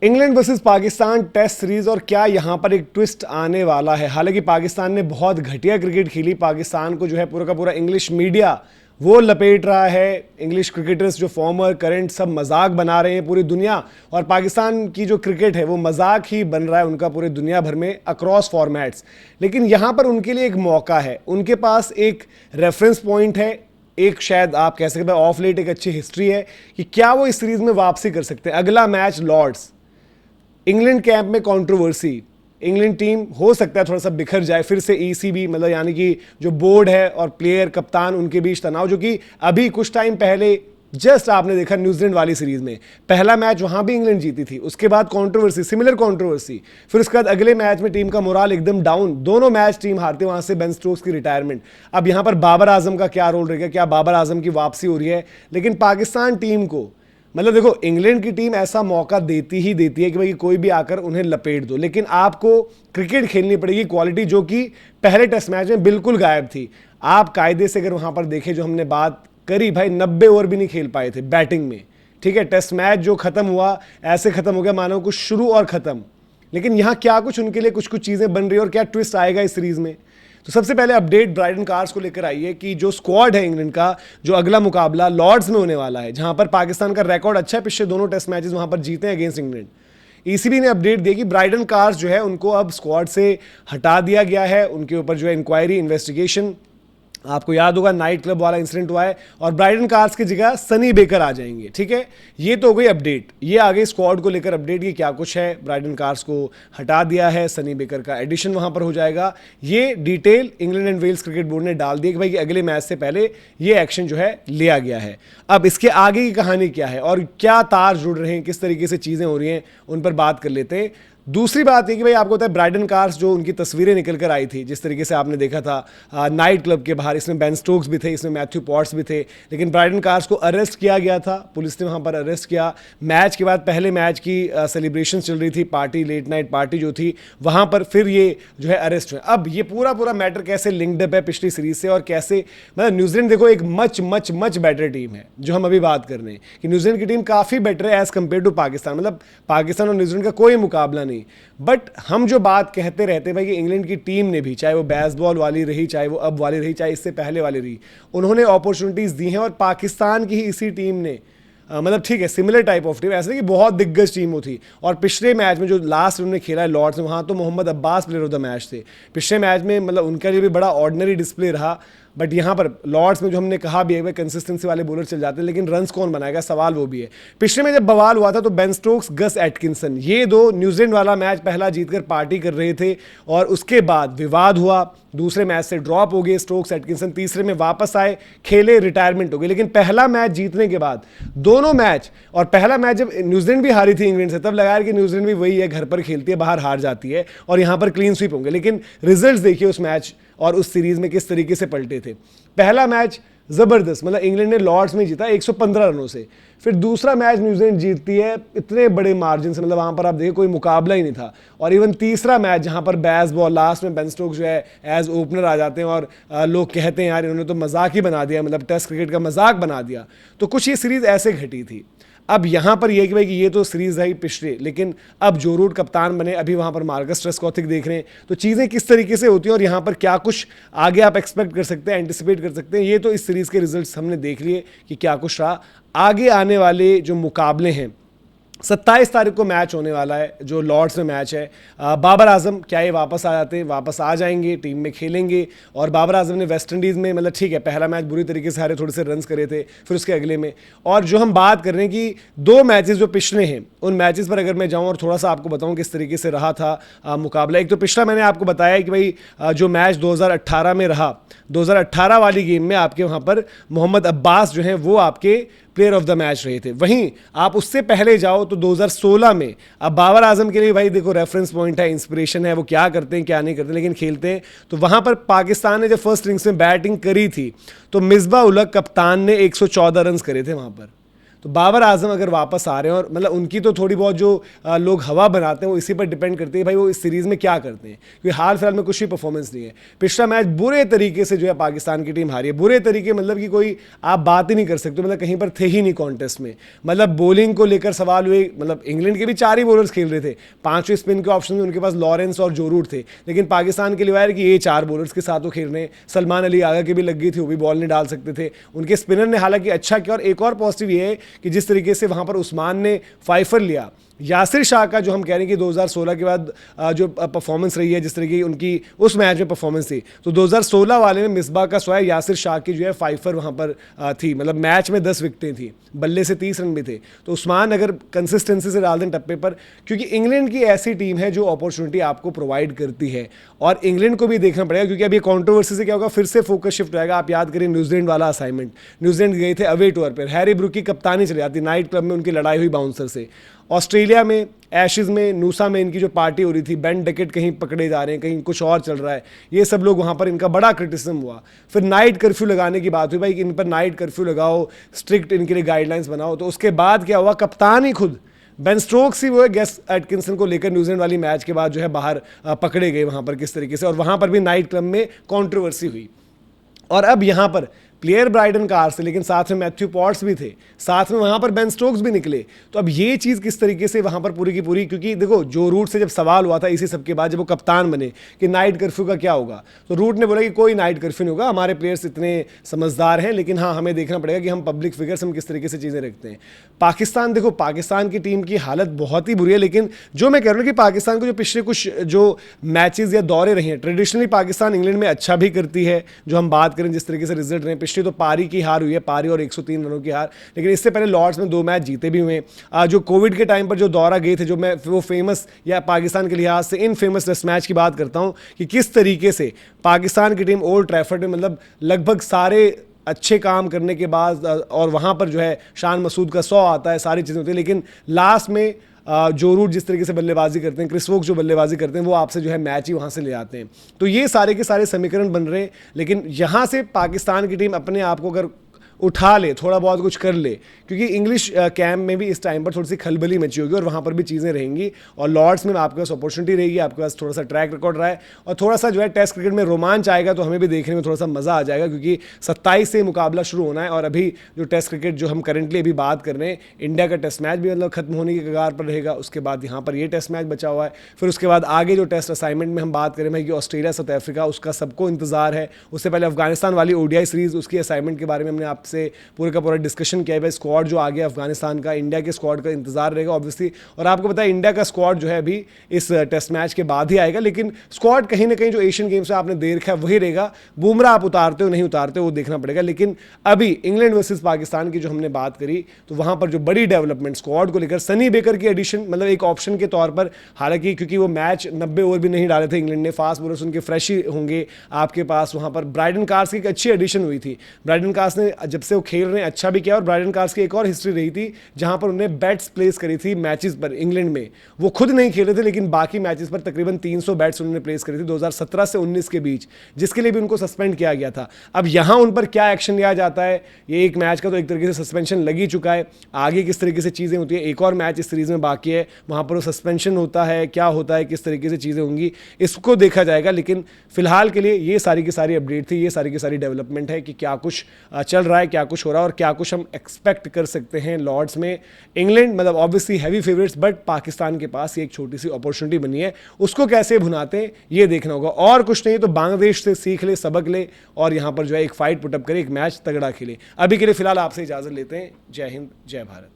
England versus Pakistan test series और क्या यहां पर एक ट्विस्ट आने वाला है। हालांकि पाकिस्तान ने बहुत घटिया क्रिकेट खेली, पाकिस्तान को जो है पूरा का पूरा इंग्लिश मीडिया वो लपेट रहा है, इंग्लिश क्रिकेटर्स जो फॉर्मर करंट सब मजाक बना रहे हैं पूरी दुनिया, और पाकिस्तान की जो क्रिकेट है वो मजाक ही बन रहा है उनका पूरे दुनिया भर में अक्रॉस फॉर्मेट्स। लेकिन यहां पर उनके लिए एक मौका है, उनके पास एक रेफरेंस पॉइंट है, एक शायद आप कह सकते हैं ऑफ लेट एक अच्छी हिस्ट्री है कि क्या वो इस सीरीज में वापसी कर सकते हैं। अगला मैच लॉर्ड्स, इंग्लैंड कैंप में कंट्रोवर्सी, इंग्लैंड टीम हो सकता है थोड़ा सा बिखर जाए, फिर से ईसीबी मतलब यानी कि जो बोर्ड है और प्लेयर कप्तान उनके बीच तनाव, जो कि अभी कुछ टाइम पहले जस्ट आपने देखा न्यूजीलैंड वाली सीरीज में पहला मैच वहां भी इंग्लैंड जीती थी, उसके बाद कंट्रोवर्सी, सिमिलर कंट्रोवर्सी, फिर उसके बाद अगले मैच में टीम का मोराल एकदम डाउन, दोनों मैच टीम हारती, वहां से बेन स्टोक्स की रिटायरमेंट। अब यहां पर बाबर आजम का क्या रोल रहेगा, क्या बाबर आजम की वापसी हो रही है। लेकिन पाकिस्तान टीम को मतलब देखो, इंग्लैंड की टीम ऐसा मौका देती ही देती है कि भाई कोई भी आकर उन्हें लपेट दो, लेकिन आपको क्रिकेट खेलनी पड़ेगी क्वालिटी जो कि पहले टेस्ट मैच में बिल्कुल गायब थी। आप कायदे से अगर वहां पर देखें, जो हमने बात करी, भाई 90 ओवर भी नहीं खेल पाए थे बैटिंग में, ठीक है। टेस्ट मैच जो खत्म हुआ ऐसे खत्म हो गया मानो कुछ शुरू और खत्म। लेकिन यहां क्या कुछ उनके लिए कुछ कुछ चीजें बन रही है और क्या ट्विस्ट आएगा इस सीरीज में। तो सबसे पहले अपडेट ब्राइडन कार्स को लेकर आई है कि जो स्क्वाड है इंग्लैंड का, जो अगला मुकाबला लॉर्ड्स में होने वाला है, जहां पर पाकिस्तान का रिकॉर्ड अच्छा है, पिछले दोनों टेस्ट मैचेस वहां पर जीते हैं अगेंस्ट इंग्लैंड। ईसीबी ने अपडेट दिया कि ब्राइडन कार्स जो है उनको अब स्क्वाड से हटा दिया गया है, उनके ऊपर जो है इंक्वायरी इन्वेस्टिगेशन, आपको याद होगा नाइट क्लब वाला इंसिडेंट हुआ है, और ब्राइडन कार्स की जगह सनी बेकर आ जाएंगे, ठीक है। ये तो हो गई अपडेट, ये आ गई स्क्वाड को लेकर अपडेट, ये क्या कुछ है। ब्राइडन कार्स को हटा दिया है, सनी बेकर का एडिशन वहां पर हो जाएगा। ये detail England and Wales cricket board ने डाल दी कि भाई अगले मैच से पहले ये एक्शन जो है लिया गया है। अब इसके आगे की कहानी क्या है और क्या तार जुड़ रहे हैं, किस तरीके से चीजें हो रही हैं, उन पर बात कर लेते हैं। दूसरी बात है कि भाई आपको पता है ब्राइडन कार्स जो उनकी तस्वीरें निकल कर आई थी, जिस तरीके से आपने देखा था नाइट क्लब के बाहर, इसमें बेन स्टोक्स भी थे, इसमें मैथ्यू पॉट्स भी थे, लेकिन ब्राइडन कार्स को अरेस्ट किया गया था, पुलिस ने वहां पर अरेस्ट किया। मैच के बाद पहले मैच की सेलिब्रेशन चल रही थी, पार्टी, लेट नाइट पार्टी जो थी वहां पर, फिर ये जो है अरेस्ट हुए। अब ये पूरा पूरा मैटर कैसे लिंक्ड अप है पिछली सीरीज से, और कैसे मतलब न्यूजीलैंड देखो एक much much much better team है, जो हम अभी बात कर रहे हैं कि न्यूजीलैंड की टीम काफी बेटर है एज कंपेयर टू पाकिस्तान, मतलब पाकिस्तान और न्यूजीलैंड का कोई मुकाबला नहीं। बट हम जो बात कहते रहते हैं भाई कि इंग्लैंड की टीम ने भी, चाहे वो बेसबॉल वाली रही, चाहे वो अब वाली रही, चाहे इससे पहले वाली रही, उन्होंने अपॉर्चुनिटीज दी हैं, और पाकिस्तान की ही इसी टीम ने मतलब ठीक है सिमिलर टाइप ऑफ टीम, ऐसे नहीं कि बहुत दिग्गज टीम हो थी। और पिछले मैच में जो लास्ट उन्होंने खेला है लॉर्ड्स में, वहाँ तो Mohammad Abbas player of the match थे पिछले मैच में, मतलब उनके लिए भी बड़ा ऑर्डिनरी डिस्प्ले रहा। बट यहाँ पर लॉर्ड्स में जो हमने कहा भी है कंसिस्टेंसी वाले बॉलर चल जाते हैं, लेकिन रन्स कौन बनाएगा सवाल वो भी है। पिछले में जब बवाल हुआ था तो बेन स्टोक्स, गस एटकिंसन, ये दो न्यूजीलैंड वाला मैच पहला जीतकर पार्टी कर रहे थे, और उसके बाद विवाद हुआ, दूसरे मैच से ड्रॉप हो गए स्टोक्स एटकिंसन, तीसरे में वापस आए, खेले, रिटायरमेंट हो गई। लेकिन पहला मैच जीतने के बाद दोनों मैच, और पहला मैच जब न्यूजीलैंड भी हारी थी इंग्लैंड से, तब लगा कि न्यूजीलैंड भी वही है, घर पर खेलती है, बाहर हार जाती है, और यहाँ पर क्लीन स्वीप होंगे। लेकिन रिजल्ट्स देखिए उस मैच और उस सीरीज में किस तरीके से पलटे थे। पहला मैच जबरदस्त, मतलब इंग्लैंड ने लॉर्ड्स में जीता 115 रनों से, फिर दूसरा मैच न्यूजीलैंड जीतती है इतने बड़े मार्जिन से, मतलब वहां पर आप देखिए कोई मुकाबला ही नहीं था। और इवन तीसरा मैच जहां पर बेसबॉल लास्ट में बेन स्टोक्स जो है एज ओपनर आ जाते हैं, और लोग कहते हैं यार इन्होंने तो मजाक ही बना दिया, मतलब टेस्ट क्रिकेट का मजाक बना दिया। तो कुछ ये सीरीज ऐसे घटी थी। अब यहां पर यह कि भाई कि ये तो सीरीज रही पिछले, लेकिन अब जो रूट कप्तान बने, अभी वहां पर मार्कस ट्रेस्कॉथिक देख रहे हैं, तो चीजें किस तरीके से होती हैं और यहां पर क्या कुछ आगे आप एक्सपेक्ट कर सकते हैं, एंटिसिपेट कर सकते हैं। ये तो इस सीरीज के रिजल्ट्स हमने देख लिए कि क्या कुछ रहा। आगे आने वाले जो मुकाबले हैं, 27 तारीख को मैच होने वाला है जो लॉर्ड्स में मैच है। बाबर आजम क्या ये वापस आ जाते हैं, वापस आ जाएंगे, टीम में खेलेंगे। और बाबर आजम ने वेस्ट इंडीज़ में मतलब ठीक है पहला मैच बुरी तरीके से हारे, थोड़े से रन्स करे थे, फिर उसके अगले में। और जो हम बात कर रहे हैं कि दो मैचेस जो पिछले हैं, उन मैचेस पर अगर मैं जाऊं और थोड़ा सा आपको बताऊं किस तरीके से रहा था मुकाबला। एक तो पिछला मैंने आपको बताया कि भाई जो मैच 2018 में रहा, 2018 वाली गेम में आपके वहाँ पर मोहम्मद अब्बास जो हैं वो आपके प्लेयर ऑफ द मैच रहे थे। वहीं आप उससे पहले जाओ तो 2016 में, अब बाबर आजम के लिए भाई देखो रेफरेंस पॉइंट है, इंस्पिरेशन है, वो क्या करते हैं क्या नहीं करते, लेकिन खेलते हैं। तो वहां पर पाकिस्तान ने जब फर्स्ट इनिंग्स में बैटिंग करी थी तो मिसबा उल हक कप्तान ने 114 रन करे थे वहां पर। तो बाबर आजम अगर वापस आ रहे हैं और मतलब उनकी तो थोड़ी बहुत जो लोग हवा बनाते हैं वो इसी पर डिपेंड करती है भाई वो इस सीरीज़ में क्या करते हैं, क्योंकि हाल फिलहाल में कुछ भी परफॉर्मेंस नहीं है। पिछला मैच बुरे तरीके से जो है पाकिस्तान की टीम हारी है, बुरे तरीके मतलब कि कोई आप बात ही नहीं कर सकते, मतलब कहीं पर थे ही नहीं कॉन्टेस्ट में। मतलब बॉलिंग को लेकर सवाल हुए, मतलब इंग्लैंड के भी 4 ही बॉलर्स खेल रहे थे, 5वें स्पिन के ऑप्शन में उनके पास लॉरेंस और जो रूट थे, लेकिन पाकिस्तान के लिए है कि ये 4 बॉलर्स के साथ वो खेल रहे हैं। सलमान अली आगा के भी लग गई थी, वो भी बॉल नहीं डाल सकते थे, उनके स्पिनर ने हालांकि अच्छा किया। और एक और पॉजिटिव ये है कि जिस तरीके से वहां पर उस्मान ने फाइफर लिया, यासिर शाह का जो हम कह रहे हैं कि 2016 के बाद जो परफॉर्मेंस रही है, जिस तरीके की उनकी उस मैच में परफॉर्मेंस थी, तो 2016 वाले में मिसबाह का सोया यासिर शाह की जो है फाइफर वहां पर थी, मतलब मैच में 10 विकेटें थी, बल्ले से 30 रन भी थे। तो उस्मान अगर कंसिस्टेंसी से डाल दें टप्पे पर, क्योंकि इंग्लैंड की ऐसी टीम है जो अपॉर्चुनिटी आपको प्रोवाइड करती है, और इंग्लैंड को भी देखना पड़ेगा, क्योंकि अभी कंट्रोवर्सी से क्या होगा, फिर से फोकस शिफ्ट रहेगा। आप याद करें न्यूजीलैंड वाला असाइनमेंट, न्यूजीलैंड गए थे अवे टूर पर, हैरी ब्रूक की कप्तानी चली जाती, नाइट क्लब में उनकी लड़ाई हुई बाउंसर से। ऑस्ट्रेलिया में एशेज में नूसा में इनकी जो पार्टी हो रही थी, बेन डकेट कहीं पकड़े जा रहे हैं, कहीं कुछ और चल रहा है, ये सब लोग वहाँ पर इनका बड़ा क्रिटिसिज्म हुआ। फिर नाइट कर्फ्यू लगाने की बात हुई, भाई इन पर नाइट कर्फ्यू लगाओ, स्ट्रिक्ट इनके लिए गाइडलाइंस बनाओ। तो उसके बाद क्या हुआ, कप्तान ही खुद बेन स्टोक्स ही वो है गेस एटकिंसन को लेकर न्यूजीलैंड वाली मैच के बाद जो है बाहर पकड़े गए वहाँ पर किस तरीके से, और वहाँ पर भी नाइट क्लब में कॉन्ट्रोवर्सी हुई। और अब यहाँ पर प्लेयर ब्राइडन कार से, लेकिन साथ में मैथ्यू पॉट्स भी थे, साथ में वहाँ पर बेन स्टोक्स भी निकले। तो अब ये चीज़ किस तरीके से वहाँ पर पूरी की पूरी, क्योंकि देखो जो रूट से जब सवाल हुआ था इसी सब के बाद जब वो कप्तान बने कि नाइट कर्फ्यू का क्या होगा, तो रूट ने बोला कि कोई नाइट कर्फ्यू नहीं होगा, हमारे प्लेयर्स इतने समझदार हैं, लेकिन हाँ हमें देखना पड़ेगा कि हम पब्लिक फिगर्स हम किस तरीके से चीज़ें रखते हैं। पाकिस्तान, देखो पाकिस्तान की टीम की हालत बहुत ही बुरी है, लेकिन जो मैं कह रहा हूँ कि पाकिस्तान को जो पिछले कुछ जो मैचेस या दौरे रहे हैं, ट्रेडिशनली पाकिस्तान इंग्लैंड में अच्छा भी करती है। जो हम बात करें जिस तरीके से रिजल्ट रहे, पिछले तो पारी की हार हुई है, पारी और 103 रनों की हार, लेकिन इससे पहले लॉर्ड्स में 2 मैच जीते भी हुए। जो कोविड के टाइम पर जो दौरा गए थे, जो मैं वो फेमस या पाकिस्तान के लिहाज से इन फेमस टेस्ट मैच की बात करता हूं कि किस तरीके से पाकिस्तान की टीम ओल्ड ट्रैफर्ड में मतलब लगभग सारे अच्छे काम करने के बाद, और वहाँ पर जो है शान मसूद का 100 आता है, सारी चीज़ें होती है, लेकिन लास्ट में जो रूट जिस तरीके से बल्लेबाजी करते हैं, क्रिस वोक्स जो बल्लेबाजी करते हैं, वो आपसे जो है मैच ही वहाँ से ले आते हैं। तो ये सारे के सारे समीकरण बन रहे हैं, लेकिन यहाँ से पाकिस्तान की टीम अपने आप को अगर उठा ले, थोड़ा बहुत कुछ कर ले, क्योंकि इंग्लिश कैंप में भी इस टाइम पर थोड़ी सी खलबली मची होगी और वहाँ पर भी चीज़ें रहेंगी, और लॉर्ड्स में आपके पास अपॉर्चुनिटी रहेगी, आपके पास थोड़ा सा ट्रैक रिकॉर्ड रहा है, और थोड़ा सा जो है टेस्ट क्रिकेट में रोमांच आएगा, तो हमें भी देखने में थोड़ा सा मज़ा आ जाएगा, क्योंकि 27 से मुकाबला शुरू होना है। और अभी जो टेस्ट क्रिकेट जो हम करेंटली अभी बात कर रहे हैं, इंडिया का टेस्ट मैच भी मतलब खत्म होने की कगार पर रहेगा, उसके बाद यहाँ पर ये टेस्ट मैच बचा हुआ है, फिर उसके बाद आगे जो टेस्ट असाइनमेंट में हम बात करें भाई कि ऑस्ट्रेलिया साउथ अफ्रीका, उसका सबको इंतजार है। उससे पहले अफगानिस्तान वाली ओडीआई सीरीज़, उसकी असाइनमेंट के बारे में हमने आपसे पूरे का पूरा डिस्कशन किया है। स्क्वाड जो आ गया अफगानिस्तान का, इंडिया के स्क्वाड का इंतजार रहेगा ऑब्वियसली, और आपको पता है इंडिया का स्क्वाड जो है अभी इस टेस्ट मैच के बाद ही आएगा, लेकिन स्क्वाड कहीं ना कहीं जो एशियन गेम्स में आपने दे रखा है वही रहेगा। बुमराह आप उतारते हो नहीं उतारते हो वो देखना पड़ेगा, लेकिन अभी इंग्लैंड वर्सेस पाकिस्तान की जो हमने बात करी, तो वहां पर जो बड़ी डेवलपमेंट स्क्वाड को लेकर, सनी बेकर की एडिशन मतलब एक ऑप्शन के तौर पर, हालांकि क्योंकि वो मैच 90 ओवर भी नहीं डाले थे इंग्लैंड ने, फास्ट बॉलर्स उनके फ्रेश ही होंगे आपके पास। वहां पर ब्राइडन कार्स की एक अच्छी एडिशन हुई थी, ब्राइडन कार्स ने जब से वो खेल रहे हैं अच्छा भी किया, और ब्राइडन कार्स की एक और हिस्ट्री रही थी जहां पर उन्हें बैट्स प्लेस करी थी मैचेस पर इंग्लैंड में, वो खुद नहीं खेले थे लेकिन बाकी मैचेस पर तकरीबन 300 बैट्स उन्होंने प्लेस करी थी 2017 से 19 के बीच, जिसके लिए भी उनको सस्पेंड किया गया था। अब यहां उन पर क्या एक्शन लिया जाता है, ये एक मैच का तो एक तरीके से सस्पेंशन लग ही चुका है, आगे किस तरीके से चीजें होती है, एक और मैच इस सीरीज में बाकी है, वहां पर वो सस्पेंशन होता है, क्या होता है, किस तरीके से चीजें होंगी, इसको देखा जाएगा। लेकिन फिलहाल के लिए ये सारी की सारी अपडेट थी, ये सारी की सारी डेवलपमेंट है कि क्या कुछ चल रहा है, क्या कुछ हो रहा है, और क्या कुछ हम एक्सपेक्ट कर सकते हैं लॉर्ड्स में। इंग्लैंड मतलब obviously heavy favourites, but Pakistan के पास ये एक छोटी सी अपॉर्चुनिटी बनी है, उसको कैसे भुनाते हैं ये देखना होगा। और कुछ नहीं तो बांग्लादेश से सीख ले, सबक ले, और यहां पर जो है एक फाइट पुटअप करे, एक मैच तगड़ा खेले। अभी के लिए फिलहाल आपसे इजाजत लेते हैं। जय हिंद, जय भारत।